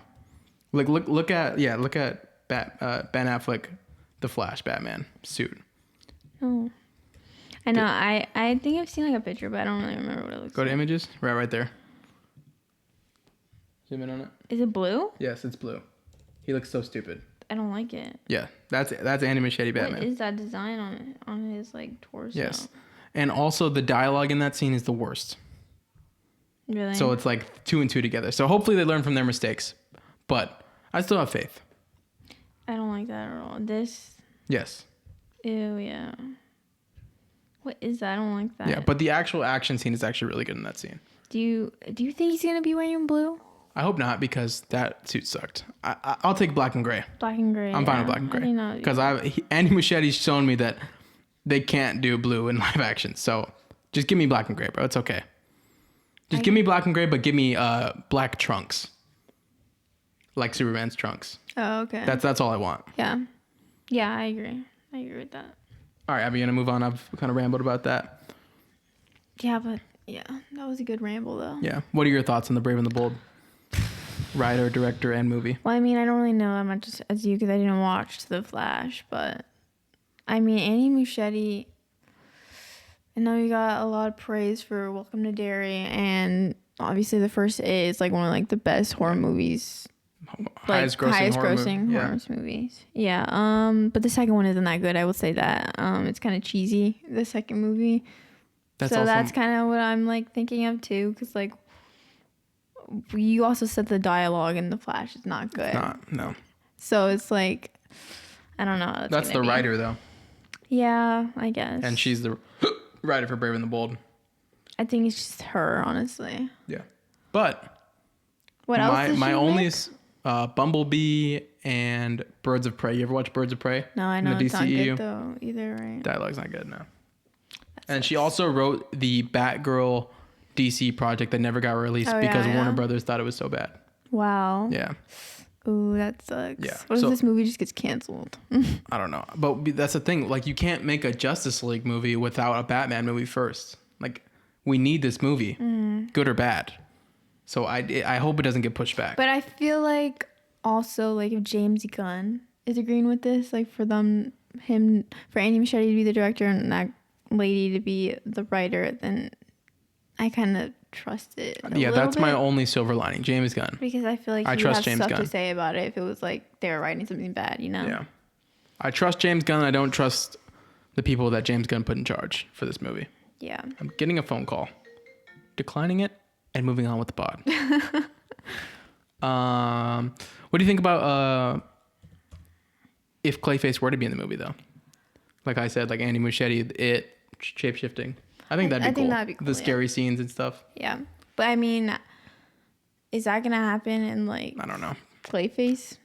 Like look at Ben Affleck, the Flash Batman suit. Oh. I know. I think I've seen like a picture, but I don't really remember what it looks like. Go to images. Right there. Zoom in on it. Is it blue? Yes, it's blue. He looks so stupid. I don't like it. Yeah, that's Andy Muschietti Batman. What is that design on his like torso? Yes, and also the dialogue in that scene is the worst. Really? So it's like 2 and 2 together. So hopefully they learn from their mistakes, but I still have faith. I don't like that at all. This. Yes. Ew, yeah. What is that? I don't like that. Yeah, but the actual action scene is actually really good in that scene. Do you think he's gonna be wearing blue? I hope not, because that suit sucked. I'll take black and gray. Black and gray. I'm fine with black and gray. Because Andy Muschietti's shown me that they can't do blue in live action. So just give me black and gray, bro. It's okay. Just give me black and gray, but give me black trunks, like Superman's trunks. Oh, okay. That's all I want. Yeah. Yeah, I agree. I agree with that. All right, Abby, you gonna move on? I've kind of rambled about that. Yeah, but yeah, that was a good ramble though. Yeah. What are your thoughts on The Brave and the Bold? Writer, director, and movie. Well, I mean, I don't really know that much as you because I didn't watch The Flash, but I mean, Andy Muschietti, I know you got a lot of praise for Welcome to Derry, and obviously the first is like one of like the best horror movies. Highest grossing horror movies. Yeah. But the second one isn't that good. I will say that. It's kind of cheesy, the second movie. That's kind of what I'm like thinking of too, because like you also said the dialogue in The Flash is not good. No. So it's like, I don't know. That's the writer though. Yeah, I guess. And she's the writer for Brave and the Bold. I think it's just her, honestly. Yeah. But what else? My only Bumblebee and Birds of Prey. You ever watch Birds of Prey? No, I know it's not good though either, right? Dialogue's not good, no. And she also wrote the Batgirl DC project that never got released because Warner Brothers thought it was so bad. Wow. Yeah. Ooh, that sucks. Yeah. What if this movie just gets canceled? I don't know. But that's the thing. Like, you can't make a Justice League movie without a Batman movie first. Like, we need this movie, good or bad. So I hope it doesn't get pushed back. But I feel like also, like, if James Gunn is agreeing with this, like, for Andy Muschietti to be the director and that lady to be the writer, then I kind of trust it. Yeah, that's my only silver lining. James Gunn. Because I feel like he would have stuff to say about it if it was like they were writing something bad, you know? Yeah. I trust James Gunn. I don't trust the people that James Gunn put in charge for this movie. Yeah. I'm getting a phone call, declining it, and moving on with the pod. What do you think about if Clayface were to be in the movie, though? Like I said, like Andy Muschietti, shape-shifting. I think that'd be cool. The scary scenes and stuff. Yeah. But I mean, is that going to happen in like... I don't know. Clayface?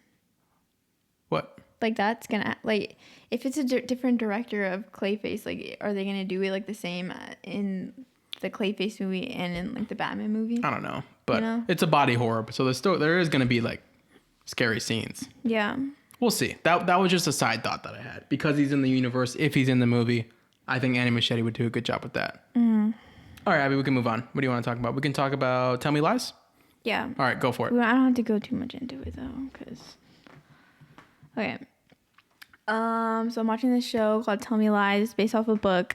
What? Like that's going to... Like, if it's a different director of Clayface, like, are they going to do it like the same in the Clayface movie and in like the Batman movie? I don't know. But it's a body horror. So there is going to be like scary scenes. Yeah. We'll see. That was just a side thought that I had. Because he's in the universe, if he's in the movie... I think Andy Muschietti would do a good job with that. Mm. All right, Abby, we can move on. What do you want to talk about? We can talk about Tell Me Lies? Yeah. All right, go for it. Well, I don't have to go too much into it, though, because... Okay. So I'm watching this show called Tell Me Lies, based off a book.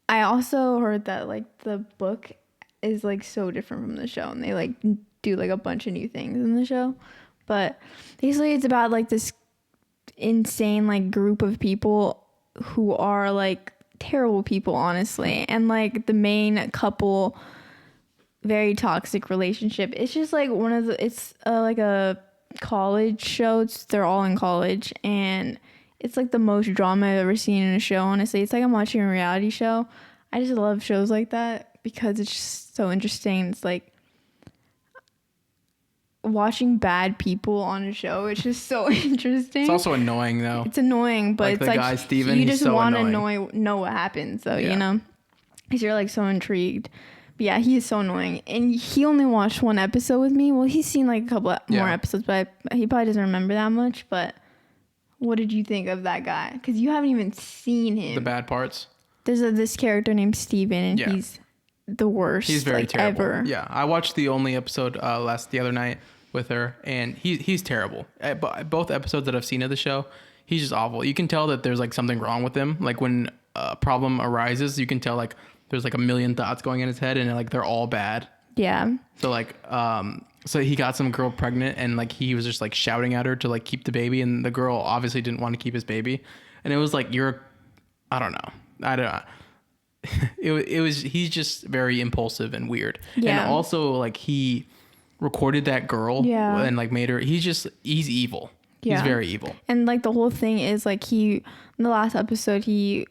I also heard that like the book is like so different from the show, and they like do like a bunch of new things in the show. But basically, it's about like this insane like group of people who are like terrible people, honestly, and like the main couple, very toxic relationship. It's just like it's like a college show. They're all in college, and it's like the most drama I've ever seen in a show, honestly. It's like I'm watching a reality show. I just love shows like that because it's just so interesting. It's like watching bad people on a show. It's just so interesting. It's also annoying though. It's annoying, but like it's the like guy Steven, you he's just so want to annoying. know what happens, though, Yeah. you know? Because you're like so intrigued. But yeah, he is so annoying. And he only watched one episode with me. Well, he's seen like a couple more episodes, but he probably doesn't remember that much. But what did you think of that guy? Because you haven't even seen him. The bad parts. There's this character named Steven, and he's the worst. He's very like, terrible. Ever. Yeah, I watched the only episode the other night with her, and he's terrible. Both episodes that I've seen of the show, he's just awful. You can tell that there's like something wrong with him. Like when a problem arises, you can tell like there's like a million thoughts going in his head, and like they're all bad. Yeah. So like so he got some girl pregnant, and like he was just like shouting at her to like keep the baby, and the girl obviously didn't want to keep his baby, and it was like I don't know. It was he's just very impulsive and weird. Yeah. And also like he recorded that girl and like made her, he's evil. He's very evil. And like the whole thing is like in the last episode, he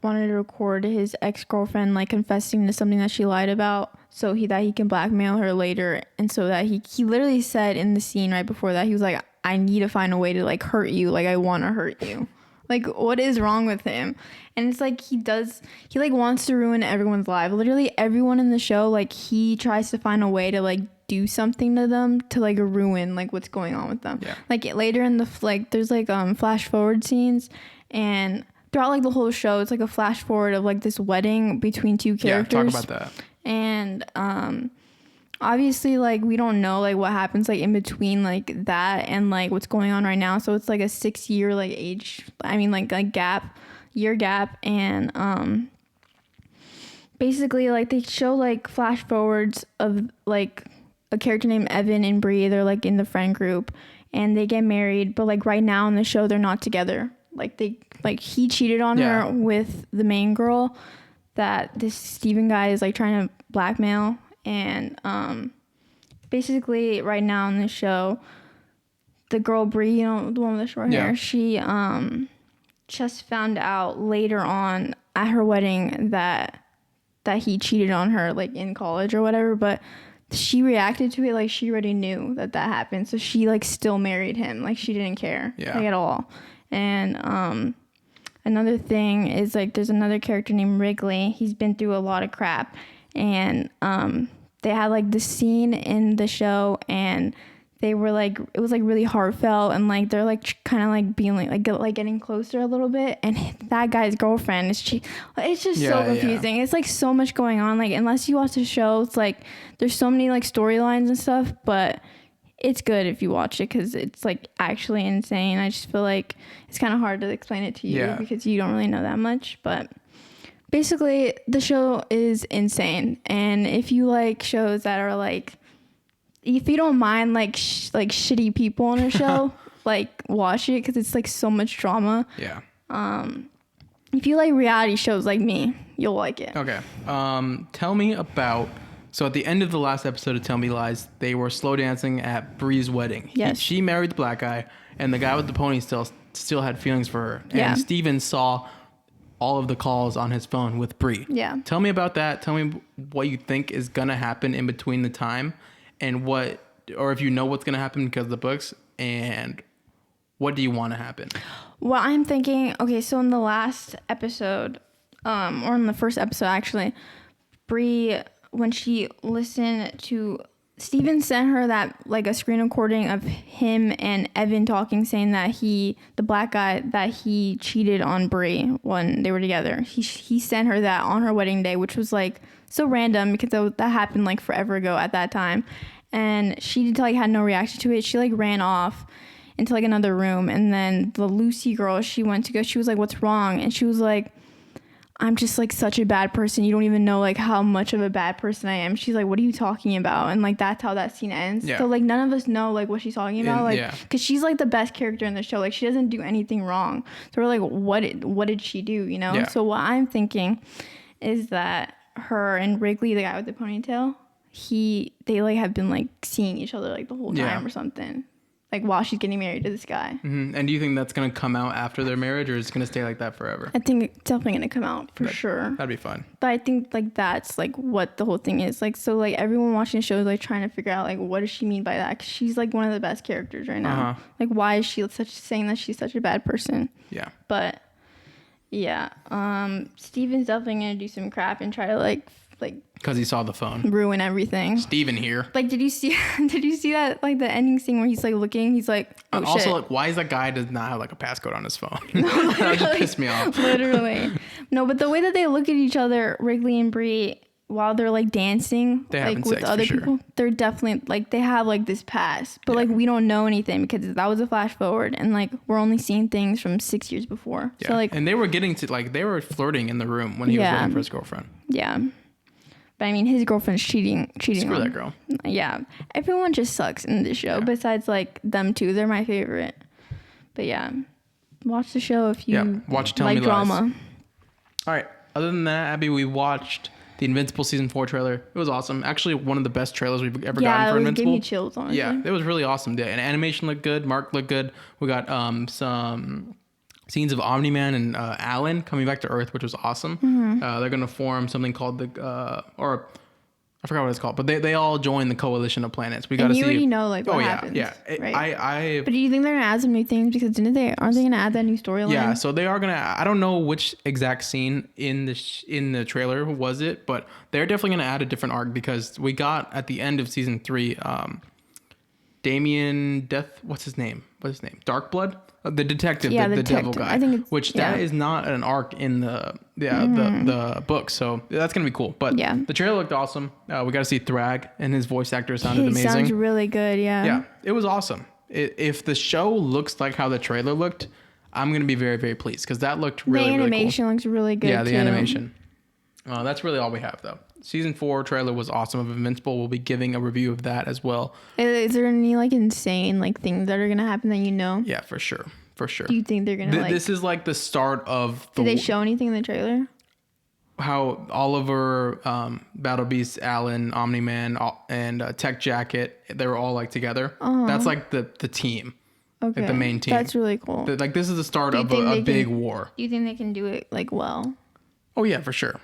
wanted to record his ex-girlfriend like confessing to something that she lied about, so that he can blackmail her later. And so that he literally said in the scene right before that, he was like, I need to find a way to like hurt you. Like I want to hurt you. Like, what is wrong with him? And it's like he like wants to ruin everyone's life. Literally everyone in the show, like he tries to find a way to like do something to them to like ruin like what's going on with them. Yeah. Like later in the like there's like flash forward scenes, and throughout like the whole show it's like a flash forward of like this wedding between two characters. Yeah, talk about that. And obviously like we don't know like what happens like in between like that and like what's going on right now, so it's like a 6-year like year gap. And basically like they show like flash forwards of like a character named Evan and Bree. They're like in the friend group and they get married, but like right now in the show they're not together. Like he cheated on her with the main girl that this Steven guy is like trying to blackmail. And basically right now in the show, the girl Bree, you know, the one with the short hair, she just found out later on at her wedding that he cheated on her like in college or whatever, but she reacted to it like she already knew that happened, so she like still married him. Like she didn't care like at all. And another thing is like there's another character named Wrigley. He's been through a lot of crap, and they had like this scene in the show, and they were like, it was like really heartfelt, and like they're like kind of like being like getting closer a little bit. And that guy's girlfriend is it's just so confusing. It's like so much going on. Like unless you watch the show, it's like there's so many like storylines and stuff, but it's good if you watch it because it's like actually insane. I just feel like it's kind of hard to explain it to you because you don't really know that much, but basically the show is insane. And if you like shows that are like, if you don't mind like shitty people on a show, like watch it because it's like so much drama. Yeah. If you like reality shows like me, you'll like it. Okay. Tell me about. So at the end of the last episode of Tell Me Lies, they were slow dancing at Bree's wedding. Yes. She married the black guy, and the guy with the pony still had feelings for her. Yeah. And Steven saw all of the calls on his phone with Bree. Yeah. Tell me about that. Tell me what you think is gonna happen in between the time, and or if you know what's gonna happen because of the books, and what do you want to happen? Well, I'm thinking, okay, so in the last episode, or in the first episode actually, Bree, when she listened to Steven sent her that like a screen recording of him and Evan talking, saying that the black guy, that he cheated on Bree when they were together. He sent her that on her wedding day, which was like so random because that happened like forever ago at that time. And she like had no reaction to it. She like ran off. into like another room, and then the Lucy girl, she was like, what's wrong? And she was like, I'm just like such a bad person. You don't even know like how much of a bad person I am. She's like, what are you talking about? And like that's how that scene ends. Yeah. So like none of us know like what she's talking about. Like, because she's like the best character in the show. Like she doesn't do anything wrong. So we're like, what did she do? You know? Yeah. So what I'm thinking is that her and Wrigley, the guy with the ponytail, they like have been like seeing each other like the whole time or something. Like while she's getting married to this guy. Mm-hmm. And do you think that's going to come out after their marriage, or is it going to stay like that forever? I think it's definitely going to come out for sure. That'd be fun. But I think like that's like what the whole thing is. Like, so like everyone watching the show is like trying to figure out like what does she mean by that? 'Cause she's like one of the best characters right now. Like why is she saying that she's such a bad person? Yeah. But yeah, Steven's definitely going to do some crap and try to like because he saw the phone. Ruin everything. Steven here. Like, did you see that like the ending scene where he's like looking, he's like, oh also shit. like, why is that guy does not have like a passcode on his phone? That just pissed me off. Literally. No, but the way that they look at each other, Wrigley and Bree, while they're like dancing like with other people, they're definitely like they have like this past, but like we don't know anything because that was a flash forward, and like we're only seeing things from 6 years before. Yeah. So like, and they were getting to like they were flirting in the room when he was waiting for his girlfriend. Yeah. But I mean, his girlfriend's cheating. Screw that girl. Yeah. Everyone just sucks in this show. Besides, like, them two. They're my favorite. But yeah. Watch the show if you watch Tell like Me drama. Lies. All right. Other than that, Abby, we watched the Invincible Season 4 trailer. It was awesome. Actually, one of the best trailers we've ever gotten for Invincible. Yeah, it gave me chills, honestly. Yeah, it was really awesome. And animation looked good. Mark looked good. We got some scenes of Omni-Man and Alan coming back to Earth, which was awesome. Mm-hmm. They're going to form something called or I forgot what it's called, but they all join the coalition of planets. We got to see. You already know like what happens. Yeah. Right? But do you think they're gonna add some new things? Because aren't they gonna add that new storyline? Yeah, so they are gonna. I don't know which exact scene in the trailer was it, but they're definitely gonna add a different arc because we got at the end of season 3, Damien what's his name? Darkblood, the detective, the devil guy. I think that is not an arc in the book, so that's gonna be cool. But the trailer looked awesome. We got to see Thrag, and his voice actor sounded amazing. Sounds really good. Yeah, it was awesome. If the show looks like how the trailer looked, I'm gonna be very, very pleased because that looked really, really cool. The animation looks really good. Yeah, the animation. That's really all we have though. Season 4 trailer was awesome of Invincible. We'll be giving a review of that as well. Is there any like insane like things that are gonna happen that you know? Yeah, for sure. Do you think they're gonna this is like the start of Did they show anything in the trailer? How Oliver, Battle Beast, Alan, Omni-Man, and Tech Jacket, they were all like together. That's like the team. Okay. Like the main team. That's really cool. Like this is the start of a big war. Do you think they can do it like well? Oh yeah, for sure.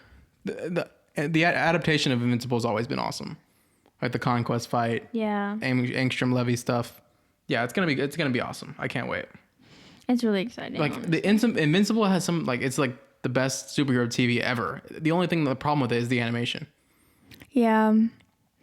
The adaptation of Invincible has always been awesome. Like the Conquest fight. Yeah. Angstrom Levy stuff. Yeah, it's gonna be awesome. I can't wait. It's really exciting. Like the Invincible has some like it's like the best superhero TV ever. The only thing the problem with it is the animation. Yeah.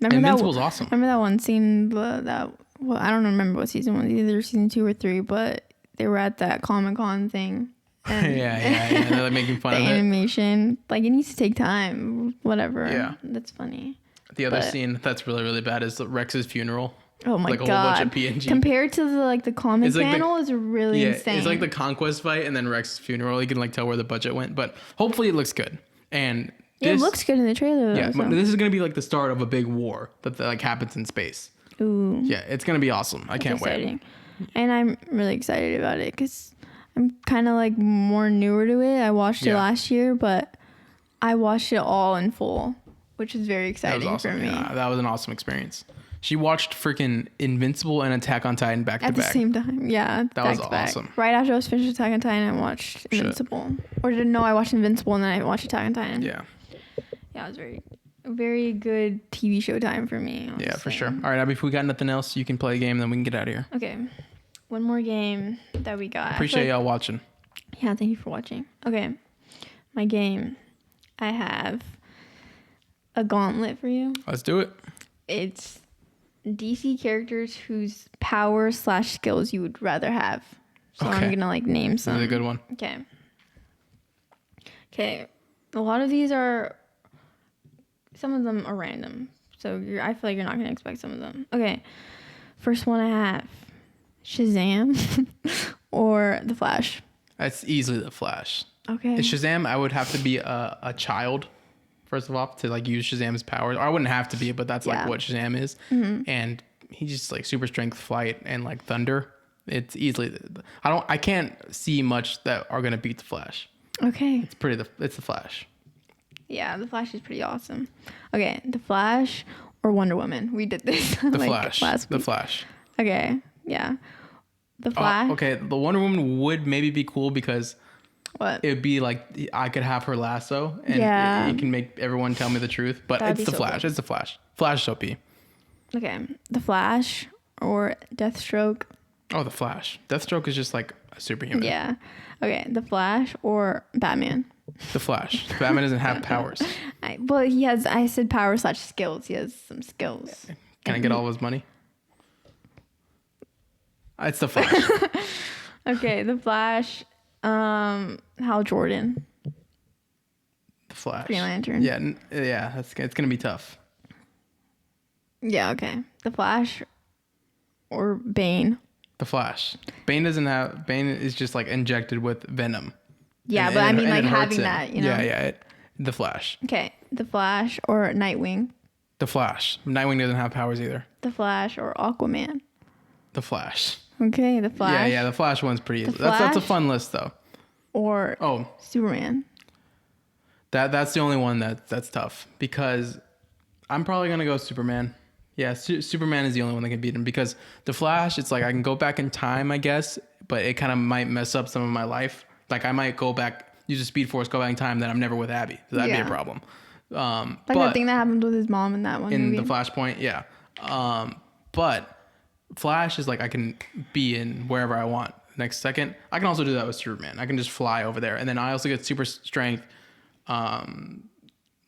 Invincible's awesome. Remember that one scene I don't remember what season was, either season 2 or 3, but they were at that Comic-Con thing. And yeah. They're like making fun of it. The animation, like it needs to take time. Whatever. Yeah. That's funny. The other scene that's really, really bad is Rex's funeral. Oh my god! A whole bunch of PNG. Compared to the comic panel, is really insane. It's like the Conquest fight and then Rex's funeral. You can like tell where the budget went, but hopefully it looks good. And it looks good in the trailer. Yeah, but this is gonna be like the start of a big war that like happens in space. Ooh. Yeah, it's gonna be awesome. I can't wait. And I'm really excited about it because I'm kind of like more newer to it. I watched it last year, but I watched it all in full, which is very exciting for me. Yeah, that was an awesome experience. She watched freaking Invincible and Attack on Titan back to back. At the same time, yeah. That was awesome. Right after I was finished Attack on Titan, I watched Invincible. I watched Invincible and then I watched Attack on Titan. Yeah. Yeah, it was very good TV show time for me. Honestly. Yeah, for sure. All right, Abby, if we got nothing else, you can play a game, then we can get out of here. Okay. One more game that we got. Appreciate y'all watching. Yeah, thank you for watching. Okay. My game. I have a gauntlet for you. Let's do it. It's DC characters whose power/skills you would rather have. So I'm gonna like name some. This is a good one. Okay. A lot of these some of them are random. So I feel like you're not gonna expect some of them. Okay. First one I have. Shazam or the Flash? That's easily the Flash. Okay. Shazam, I would have to be a child, first of all, to like use Shazam's powers. Or I wouldn't have to be, but that's like what Shazam is. And he just like super strength, flight, and like thunder. It's easily. I can't see much that are gonna beat the Flash. Okay. It's the Flash. Yeah, the Flash is pretty awesome. Okay, the Flash or Wonder Woman? We did this The Flash. The Flash. Okay. Yeah. The Flash. Okay, the Wonder Woman would maybe be cool because What? it would be like I could have her lasso and it can make everyone tell me the truth. But That'd it's the be so Flash. cool. It's the Flash. Flash is OP. Okay, the Flash or Deathstroke? Oh, the Flash. Deathstroke is just like a superhuman. Yeah. Okay, the Flash or Batman? The Flash. Batman doesn't have powers. Well, he has. I said power / skills. He has some skills. Can I get all of his money? It's the Flash. Okay, the Flash. Hal Jordan. The Flash. Green Lantern. Yeah. It's gonna be tough. Yeah. Okay, the Flash or Bane. The Flash. Bane is just like injected with venom. Yeah, And- but I and mean, it like hurts having him. that, you know. Yeah. The Flash. Okay, the Flash or Nightwing. The Flash. Nightwing doesn't have powers either. The Flash or Aquaman. The Flash. Okay, the Flash. Yeah. The Flash one's pretty easy. The That's a Flash? fun list though. Or Oh, Superman. that's the only one that's tough because I'm probably gonna go Superman. Yeah, Superman is the only one that can beat him because the Flash, it's like I can go back in time, I guess, but it kind of might mess up some of my life. Like I might go back, use a Speed Force, go back in time, then I'm never with Abby. So that'd be a problem. Like but the thing that happened with his mom in that one in movie. the Flashpoint, yeah. But Flash is like I can be in wherever I want next second. I can also do that with Superman. I can just fly over there, and then I also get super strength,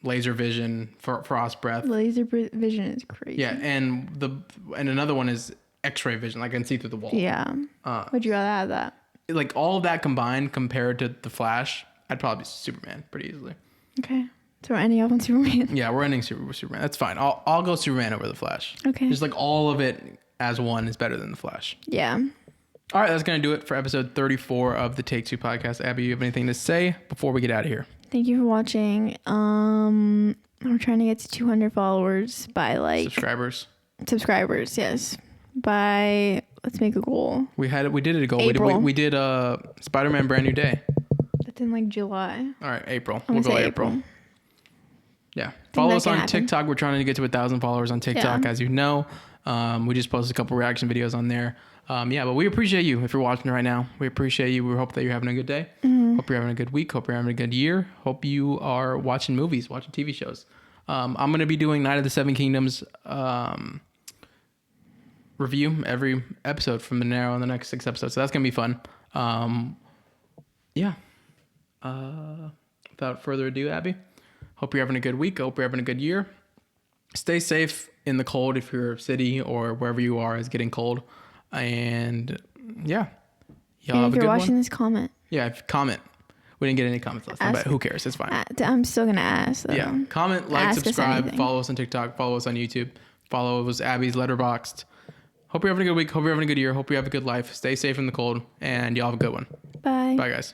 laser vision, frost breath. Laser vision is crazy. Yeah, and another one is X-ray vision. Like I can see through the wall. Yeah. Would you rather have that? Like all of that combined compared to the Flash, I'd probably be Superman pretty easily. Okay. So we're ending up on Superman. Yeah, we're ending Superman. That's fine. I'll go Superman over the Flash. Okay. Just like all of it as one is better than the Flash. Yeah. All right, that's gonna do it for episode 34 of the Take Two podcast. Abby, you have anything to say before we get out of here? Thank you for watching. We're trying to get to 200 followers by like subscribers. Yes. Let's make a goal. We did it a goal. April. We did Spider-Man Brand New Day. That's in like July. All right, April. I'm We'll gonna go say April. Yeah. Follow us on TikTok. We're trying to get to 1,000 followers on TikTok, as you know. We just posted a couple reaction videos on there. But we appreciate you if you're watching right now. We appreciate you. We hope that you're having a good day. Mm-hmm. Hope you're having a good week. Hope you're having a good year. Hope you are watching movies, watching TV shows. I'm going to be doing Night of the Seven Kingdoms review every episode from now on the next 6 episodes. So that's going to be fun. Without further ado, Abby, hope you're having a good week. Hope you're having a good year. Stay safe in the cold if your city or wherever you are is getting cold. And yeah, y'all And have if a you're good watching one. this, comment. Yeah, comment. We didn't get any comments last time, but who cares? It's fine. I'm still gonna ask. Though. Yeah, comment, like, Ask us subscribe, anything. follow us on TikTok, follow us on YouTube, follow us Abby's Letterboxd. Hope you're having a good week. Hope you're having a good year. Hope you have a good life. Stay safe in the cold, and y'all have a good one. Bye. Bye, guys.